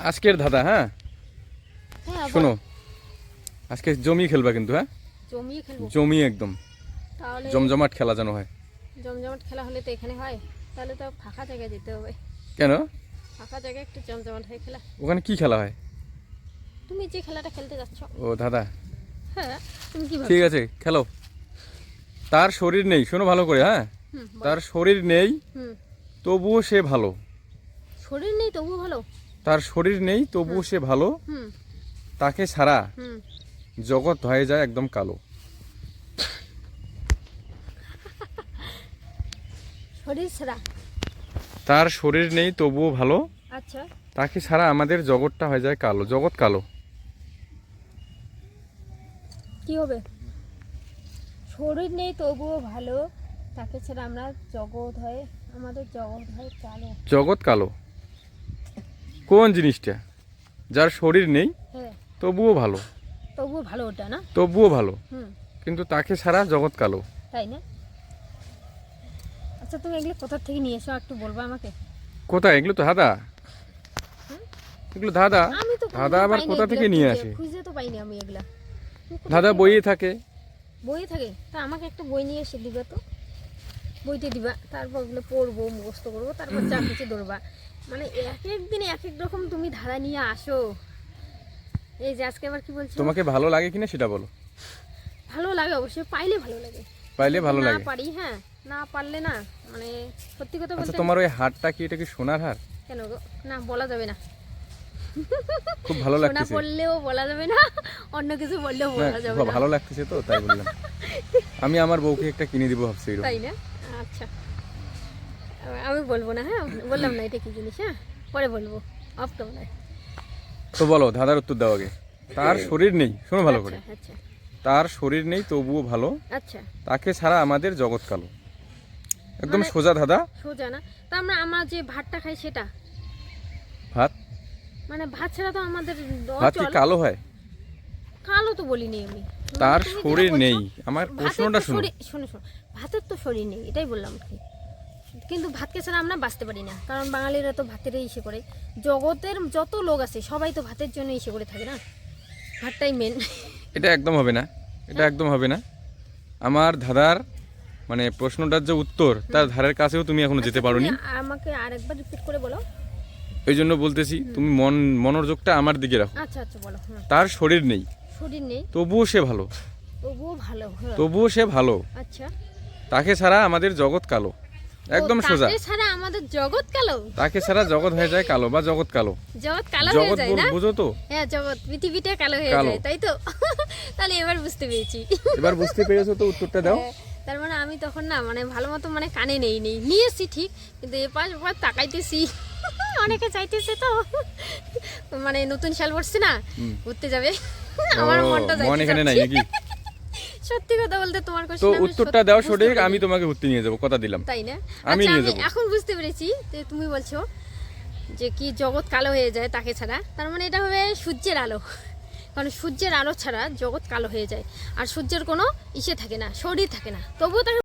আজকের ধাঁধা। হ্যাঁ শোনো, আজকে জমি খেলবা কিন্তু। হ্যাঁ জমি খেলবো, জমি একদম তাহলে জমজমাট খেলা যেন হয়। জমজমাট খেলা হলে তো এখানে হয়, তাহলে তো ফাঁকা জায়গায় যেতে হবে। কেন? ফাঁকা জায়গায় একটু জমজমাট হয়ে খেলা। ওখানে কি খেলা হয়? তুমি যে খেলাটা খেলতে যাচ্ছ। ও ধাঁধা, হ্যাঁ তুমি কি ঠিক ভাবছো? আছে খেলো। তার শরীর নেই, শোনো ভালো করে। হ্যাঁ বলো। তার শরীর নেই হুম, তবুও সে ভালো। শরীর নেই তবু ভালো। তার শরীর নেই তবুও সে ভালো, হুম তাকে ছাড়া হুম জগৎ হয়ে যায় একদম কালো। শরীর ছাড়া। তার শরীর নেই তবুও ভালো, আচ্ছা, তাকে ছাড়া আমাদের জগৎটা হয়ে যায় কালো, জগৎ কালো। কি হবে? শরীর নেই তবুও ভালো, তাকে ছাড়া আমরা জগৎ হয়, আমাদের জগৎ হয় কালো। জগৎ কালো কোন জিনিসটা? যার শরীর নেই হ্যাঁ, তবুও ভালো, তবুও ভালো ওটা না? তবুও ভালো, হুম, কিন্তু তাকে ছাড়া জগৎ কালো। তাই না? আচ্ছা, তুমি এগুলো কোথা থেকে নিয়ে এসো একটু বলবো আমাকে? কোথায়? এগুলো তো ধাঁধা, এগুলো ধাঁধা। আমি তো ধাঁধা আবার কোথা থেকে নিয়ে আসে? খুঁজে তো পাইনি আমি এগুলা। তুমি কোথা ধাঁধা থেকে বইয়ে থাকে। বই থাকে? তা আমাকে একটা বই নিয়ে এসে দিবা তো, বইতে দিবা, তারপর ওগুলো পড়বো, মুখস্থ করবো, তারপর যা কিছু ধরবা। মানে এক এক দিনে এক এক রকম তুমি ধাঁধা নিয়ে আসো। এই যে আজকে আবার কি বলছো? তোমাকে ভালো লাগে কিনা সেটা বলো। ভালো লাগে অবশ্যই, পাইলে ভালো লাগে। পাইলে ভালো না লাগে। পারি, হ্যাঁ, না পারলে না, মানে সত্যি কথা আচ্ছা বলতে। তোমার ওই হারটা কি, এটা কি সোনার হার? কেন গো? না, বলা যাবে না। খুব ভালো সোনা লাগতেছে। পড়লেও বলা যাবে না, অন্য কিছু বললেও না, বলা যাবে না। ভালো লাগতেছে তো তাই বললাম। আমি আমার বউকে একটা কিনে দিব ভাবছি এরকম। তাই না? আচ্ছা, আমি বলবো না, হ্যাঁ, বললাম না এটা কি জিনিস, হ্যাঁ, পরে বলবো অফ ক্যামেরায়। তো বলো, ধাঁধার উত্তর দাও আগে। তার শরীর নেই, শোনো ভালো করে। আচ্ছা তার শরীর নেই তবুও ভালো, আচ্ছা, তাকে ছাড়া আমাদের জগৎ কালো। একদম মানে সোজা ধাঁধা। সোজা না? তা আমরা যে ভাতটা খাই সেটা, ভাত? মানে ভাত ছাড়া তো আমাদের ভাত কি অচল। কালো হয়? কালো তো বলিনি আমি। তার তুমি যেটা শরীর বলছো, নেই, আমার ভাতের প্রশ্নটা তো শুনো। শোনো শোনো, ভাতের তো শরীর নেই, এটাই বললাম কি। কিন্তু ভাতকে ছাড়া আমরা বাঁচতে পারি না, কারণ বাঙালিরা তো ভাতেরই ইসে করে। জগতের যত লোক আছে সবাই তো ভাতের জন্য ইসে করে থাকে না, ভাতটাই মেন। এটা একদম হবে না, এটা একদম হবে না। আমার ধাঁধার মানে প্রশ্নটার যে উত্তর, তার ধারের কাছেও তুমি এখনো যেতে পারোনি। আমাকে আরেকবার রিপিট করে বলো। এই জন্য বলতেছি, তুমি মনোযোগটা আমার দিকে রাখো। আচ্ছা আচ্ছা, বলো। হ্যাঁ, তার শরীর নেই শরীর নেই তবুও সে ভালো, তবুও ভালো। হ্যাঁ, তবুও সে ভালো, আচ্ছা। তাকে ছাড়া আমাদের জগৎ কালো। একদম সোজা। তাকে ছাড়া আমাদের জগৎ কালো। তাকে ছাড়া জগৎ হয়ে যায় কালো, বা জগৎ কালো। জগৎ কালো হয়ে জগৎ যায় না? বুঝো তো? হ্যাঁ, জগৎ পৃথিবীটা কালো হয়ে কালো। যায়, তাই তো? তাহলে এবার বুঝতে পেরেছি। এবার বুঝতে পেরেছো তো? উত্তরটা দাও। হ্যাঁ, তার মানে আমি তখন না, মানে ভালো মতো মানে কানে নিয়েছি ঠিক, কিন্তু এপাশ ওপাশ তাকাইতেছি। অনেকে চাইতেছে তো, মানে নতুন সাল পড়ছে না, ঘুরতে যাবে। আমার মনটা মন এখানে নাই নাকি? সত্যি কথা বলতে তোমার তো কোশ্চেন উত্তরটা দাও সঠিক, আমি তোমাকে ঘুরতে নিয়ে যাবো, কথা দিলাম। তাই না? আমি আচ্ছা, নিয়ে আমি যাবো। এখন বুঝতে পেরেছি যে তুমি বলছো যে কি জগৎ কালো হয়ে যায় তাকে ছাড়া, তার মানে এটা হবে সূর্যের আলো। কারণ সূর্যের আলো ছাড়া জগৎ কালো হয়ে যায়, আর সূর্যের কোনো ইসে থাকে না, শরীর থাকে না, তবুও তাকে